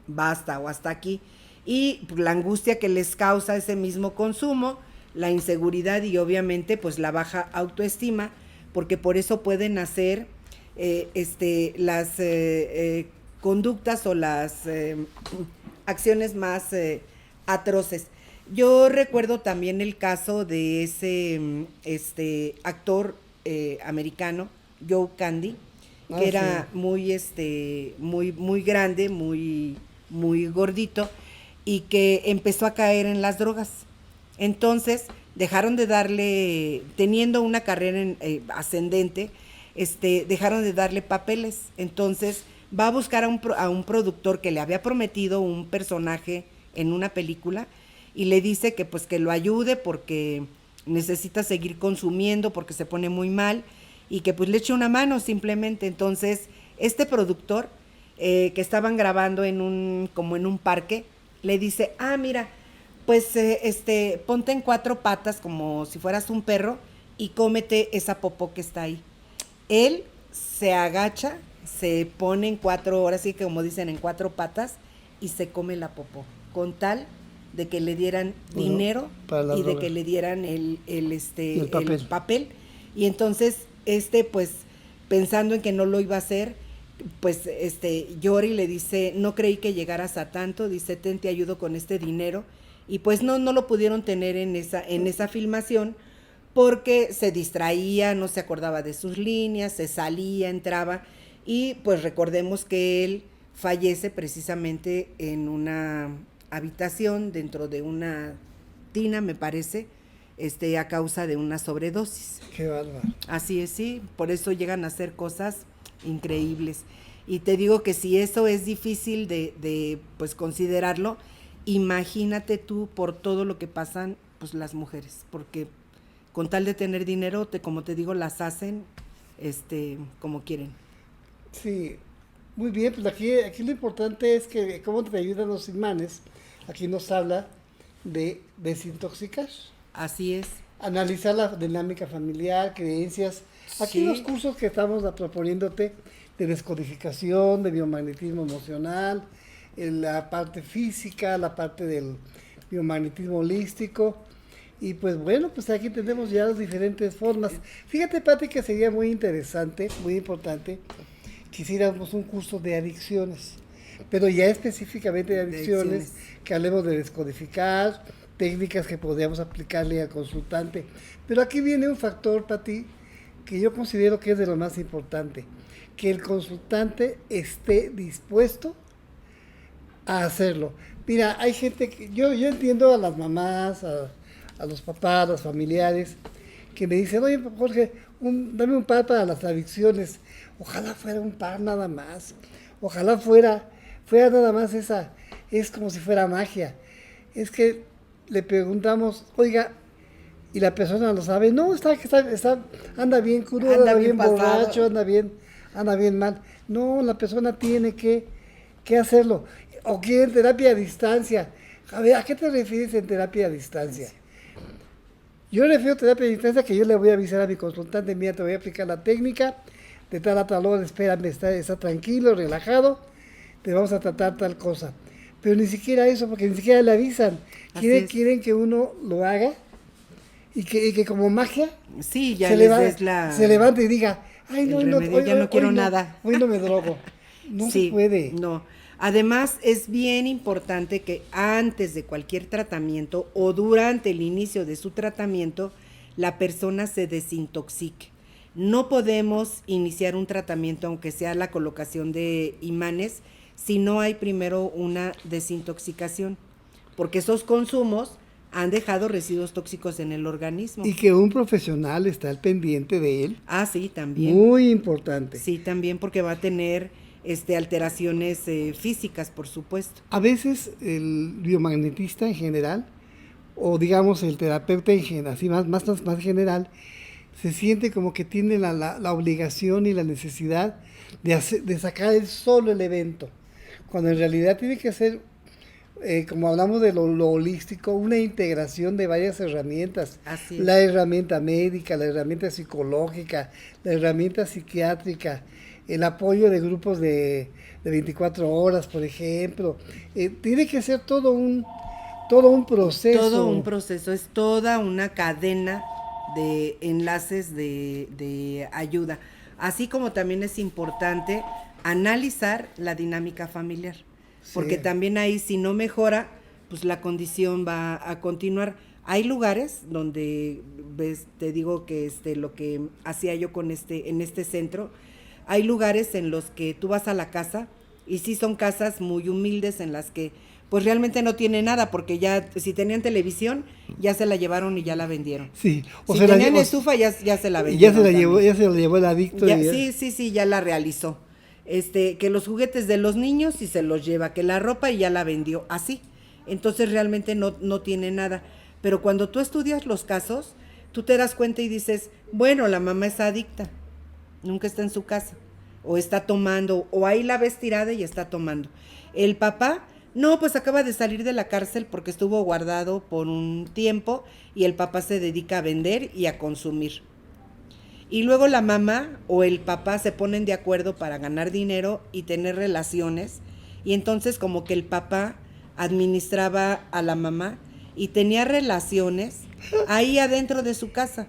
basta o hasta aquí. Y la angustia que les causa ese mismo consumo, la inseguridad y obviamente pues la baja autoestima, porque por eso pueden hacer las conductas o las acciones más atroces. Yo recuerdo también el caso de ese actor americano, Joe Candy, que era muy grande, muy gordito, y que empezó a caer en las drogas. Entonces dejaron de darle, teniendo una carrera ascendente, dejaron de darle papeles. Entonces va a buscar a un productor que le había prometido un personaje en una película y le dice que pues que lo ayude porque necesita seguir consumiendo, porque se pone muy mal y que pues le eche una mano simplemente. Entonces este productor que estaban grabando como en un parque, le dice, mira, pues ponte en 4 patas como si fueras un perro y cómete esa popó que está ahí. Él se agacha, se pone en 4 horas, así que como dicen, en 4 patas, y se come la popó, con tal de que le dieran dinero y de que le dieran el papel. Y entonces pues pensando en que no lo iba a hacer, pues llora y le dice, no creí que llegaras a tanto, dice, te ayudo con este dinero. Y pues no lo pudieron tener en esa filmación porque se distraía, no se acordaba de sus líneas, se salía, entraba, y pues recordemos que él fallece precisamente en una habitación dentro de una tina, me parece, a causa de una sobredosis. Qué bárbaro. Así es, sí, por eso llegan a hacer cosas increíbles. Y te digo que si eso es difícil de pues considerarlo, imagínate tú por todo lo que pasan pues las mujeres, porque con tal de tener dinero, como te digo, las hacen como quieren. Sí, muy bien, pues aquí lo importante es que cómo te ayudan los imanes. Aquí nos habla de desintoxicar. Así es. Analizar la dinámica familiar, creencias. Aquí Sí. los cursos que estamos proponiéndote de descodificación, de biomagnetismo emocional, la parte física, la parte del biomagnetismo holístico. Y pues bueno, pues aquí tenemos ya las diferentes formas. Fíjate, Pati, que sería muy interesante, muy importante, que hiciéramos un curso de adicciones, pero ya específicamente de adicciones, que hablemos de descodificar, técnicas que podríamos aplicarle al consultante. Pero aquí viene un factor, Pati, que yo considero que es de lo más importante, que el consultante esté dispuesto a hacerlo. Mira, hay gente que, yo entiendo a las mamás, a los papás, a los familiares, que me dicen, oye, Jorge, dame un par para las adicciones. Ojalá fuera un par nada más. Ojalá fuera nada más esa, es como si fuera magia. Es que le preguntamos, oiga, y la persona lo sabe, no, anda bien crudo, anda bien borracho, anda bien mal. No, la persona tiene que hacerlo. O quieren terapia a distancia. A ver, ¿a qué te refieres en terapia a distancia? Yo refiero a terapia a distancia que yo le voy a avisar a mi consultante, mira, te voy a aplicar la técnica, de tal a tal hora, espérame, está tranquilo, relajado, te vamos a tratar tal cosa. Pero ni siquiera eso, porque ni siquiera le avisan. Quieren que uno lo haga y que como magia sí, ya se levante y diga, ay, no, ya no quiero nada. Hoy no me drogo. No sí, se puede. No. Además, es bien importante que antes de cualquier tratamiento o durante el inicio de su tratamiento, la persona se desintoxique. No podemos iniciar un tratamiento, aunque sea la colocación de imanes, si no hay primero una desintoxicación, porque esos consumos han dejado residuos tóxicos en el organismo. Y que un profesional está al pendiente de él. Ah, sí, también. Muy importante. Sí, también, porque va a tener alteraciones físicas, por supuesto. A veces el biomagnetista en general, o digamos el terapeuta en general, así más general, se siente como que tiene la obligación y la necesidad de sacar él solo el evento, cuando en realidad tiene que ser, como hablamos de lo holístico, una integración de varias herramientas. Así es. La herramienta médica, la herramienta psicológica, la herramienta psiquiátrica, el apoyo de grupos de 24 horas, por ejemplo. Tiene que ser todo un proceso. Todo un proceso, es toda una cadena de enlaces de ayuda. Así como también es importante analizar la dinámica familiar, porque Sí. también ahí, si no mejora, pues la condición va a continuar. Hay lugares donde, te digo que lo que hacía yo en este centro, hay lugares en los que tú vas a la casa, y sí son casas muy humildes en las que pues realmente no tiene nada, porque ya, si tenían televisión, ya se la llevaron y ya la vendieron. Sí. Si tenían estufa, ya se la vendieron. Ya se la llevó el adicto. Ya, sí, ya la realizó. Que los juguetes de los niños y se los lleva, que la ropa y ya la vendió, así. Entonces realmente no tiene nada. Pero cuando tú estudias los casos, tú te das cuenta y dices, bueno, la mamá es adicta, nunca está en su casa, o está tomando, o ahí la ves tirada y está tomando. El papá, no, pues acaba de salir de la cárcel porque estuvo guardado por un tiempo y el papá se dedica a vender y a consumir. Y luego la mamá o el papá se ponen de acuerdo para ganar dinero y tener relaciones, y entonces como que el papá administraba a la mamá y tenía relaciones ahí adentro de su casa,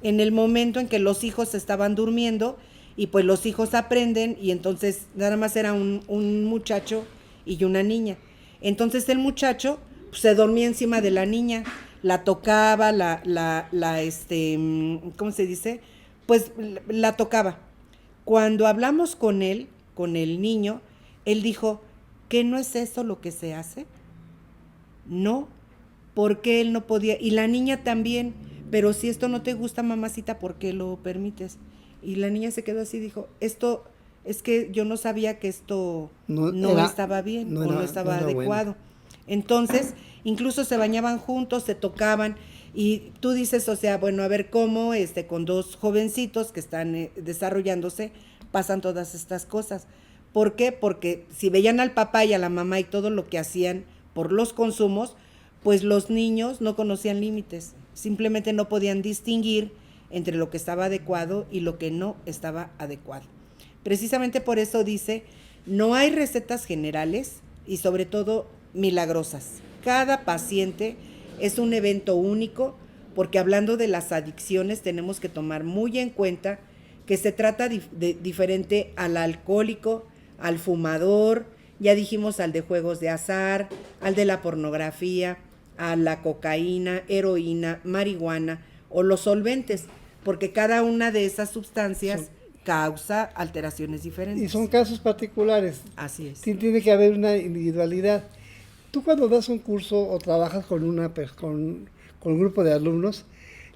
en el momento en que los hijos estaban durmiendo, y pues los hijos aprenden, y entonces nada más era un muchacho y una niña. Entonces el muchacho pues, se dormía encima de la niña, la tocaba, ¿cómo se dice? Pues la tocaba. Cuando hablamos con él, con el niño, él dijo, ¿qué no es eso lo que se hace? No, porque él no podía, y la niña también, pero si esto no te gusta, mamacita, ¿por qué lo permites? Y la niña se quedó así, dijo, esto, es que yo no sabía que esto no estaba bien, no estaba adecuado. Bueno. Entonces, incluso se bañaban juntos, se tocaban, y tú dices, o sea, bueno, a ver cómo con dos jovencitos que están desarrollándose pasan todas estas cosas. ¿Por qué? Porque si veían al papá y a la mamá y todo lo que hacían por los consumos, pues los niños no conocían límites, simplemente no podían distinguir entre lo que estaba adecuado y lo que no estaba adecuado. Precisamente por eso dice, no hay recetas generales y sobre todo milagrosas. Cada paciente es un evento único, porque hablando de las adicciones tenemos que tomar muy en cuenta que se trata de diferente al alcohólico, al fumador, ya dijimos al de juegos de azar, al de la pornografía, a la cocaína, heroína, marihuana o los solventes, porque cada una de esas sustancias causa alteraciones diferentes. Y son casos particulares. Así es. Tiene que haber una individualidad. Tú cuando das un curso o trabajas con un grupo de alumnos,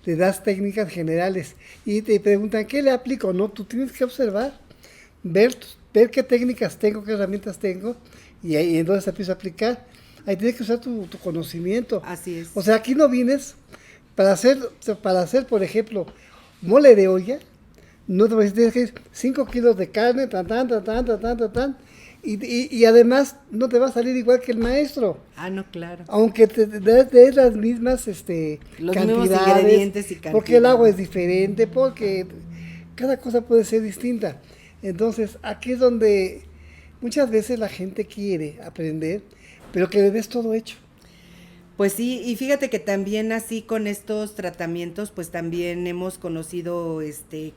le das técnicas generales y te preguntan, ¿qué le aplico? No, tú tienes que observar, ver qué técnicas tengo, qué herramientas tengo, y ahí entonces empiezo a aplicar. Ahí tienes que usar tu conocimiento. Así es. O sea, aquí no vienes para hacer, por ejemplo, mole de olla, no te vas a decir que es 5 kilos de carne, y además no te va a salir igual que el maestro. Ah, no, claro. Aunque te des las mismas los cantidades, mismos ingredientes y cantidades. porque el agua es diferente, porque cada cosa puede ser distinta. Entonces, aquí es donde muchas veces la gente quiere aprender, pero que le des todo hecho. Pues sí, y fíjate que también así con estos tratamientos, pues también hemos conocido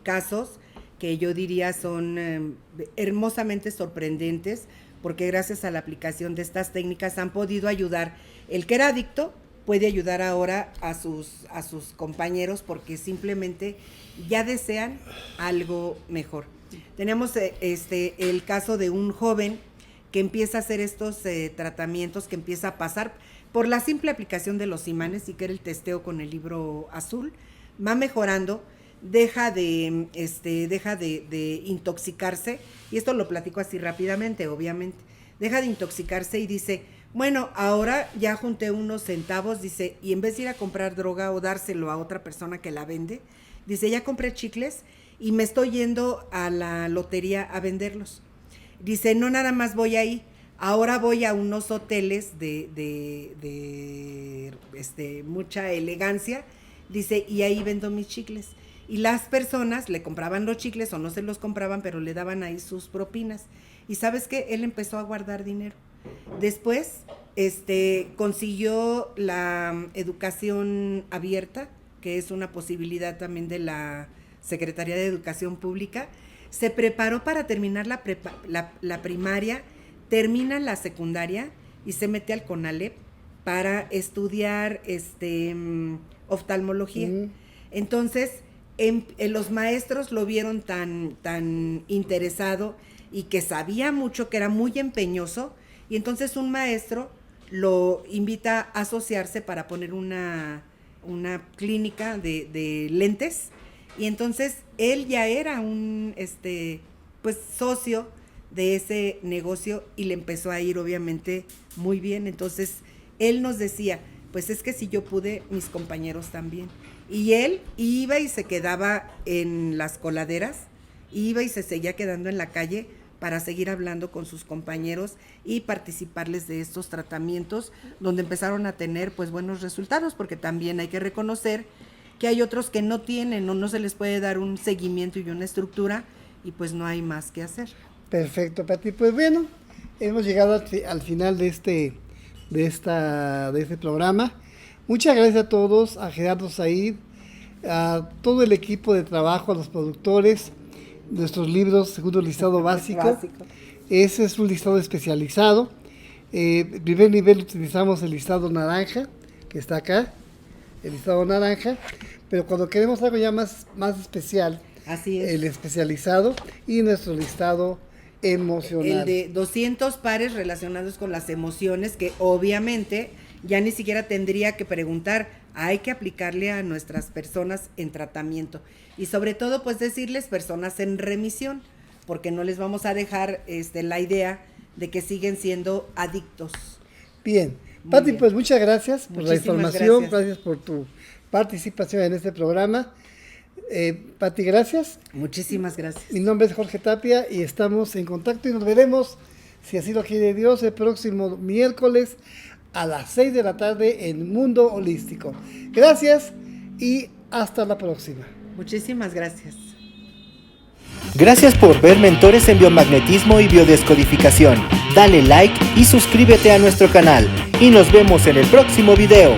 casos que yo diría son hermosamente sorprendentes, porque gracias a la aplicación de estas técnicas han podido ayudar. El que era adicto puede ayudar ahora a sus compañeros porque simplemente ya desean algo mejor. Tenemos el caso de un joven que empieza a hacer estos tratamientos, que empieza a pasar por la simple aplicación de los imanes y que era el testeo con el libro azul, va mejorando, deja de intoxicarse, y esto lo platico así rápidamente, obviamente, deja de intoxicarse y dice, bueno, ahora ya junté unos centavos, dice, y en vez de ir a comprar droga o dárselo a otra persona que la vende, dice, ya compré chicles y me estoy yendo a la lotería a venderlos. Dice, no nada más voy ahí, ahora voy a unos hoteles de mucha elegancia, dice, y ahí vendo mis chicles. Y las personas le compraban los chicles o no se los compraban, pero le daban ahí sus propinas. Y ¿sabes qué? Él empezó a guardar dinero. Después, consiguió la educación abierta, que es una posibilidad también de la Secretaría de Educación Pública. Se preparó para terminar la primaria, termina la secundaria y se mete al CONALEP para estudiar oftalmología. Entonces, los maestros lo vieron tan interesado y que sabía mucho, que era muy empeñoso, y entonces un maestro lo invita a asociarse para poner una clínica de lentes, y entonces él ya era un socio de ese negocio y le empezó a ir obviamente muy bien. Entonces él nos decía, pues es que si yo pude, mis compañeros también. Y él iba y se quedaba en las coladeras, iba y se seguía quedando en la calle para seguir hablando con sus compañeros y participarles de estos tratamientos, donde empezaron a tener pues buenos resultados, porque también hay que reconocer que hay otros que no tienen o no se les puede dar un seguimiento y una estructura, y pues no hay más que hacer. Perfecto, Pati. Pues bueno, hemos llegado al final de este programa. Muchas gracias a todos, a Gerardo Said, a todo el equipo de trabajo, a los productores, nuestros libros, segundo listado básico. Ese es un listado especializado. Primer nivel utilizamos el listado naranja, que está acá, el listado naranja, pero cuando queremos algo ya más especial, así es, el especializado y nuestro listado emocional. El de 200 pares relacionados con las emociones, que obviamente ya ni siquiera tendría que preguntar, hay que aplicarle a nuestras personas en tratamiento. Y sobre todo, pues decirles personas en remisión, porque no les vamos a dejar la idea de que siguen siendo adictos. Bien. Pati, pues muchas gracias por la información, gracias por tu participación en este programa. Pati, gracias. Muchísimas gracias. Mi nombre es Jorge Tapia y estamos en contacto y nos veremos, si así lo quiere Dios, el próximo miércoles a las 6 de la tarde en Mundo Holístico. Gracias y hasta la próxima. Muchísimas gracias. Gracias por ver Mentores en Biomagnetismo y Biodescodificación. Dale like y suscríbete a nuestro canal. Y nos vemos en el próximo video.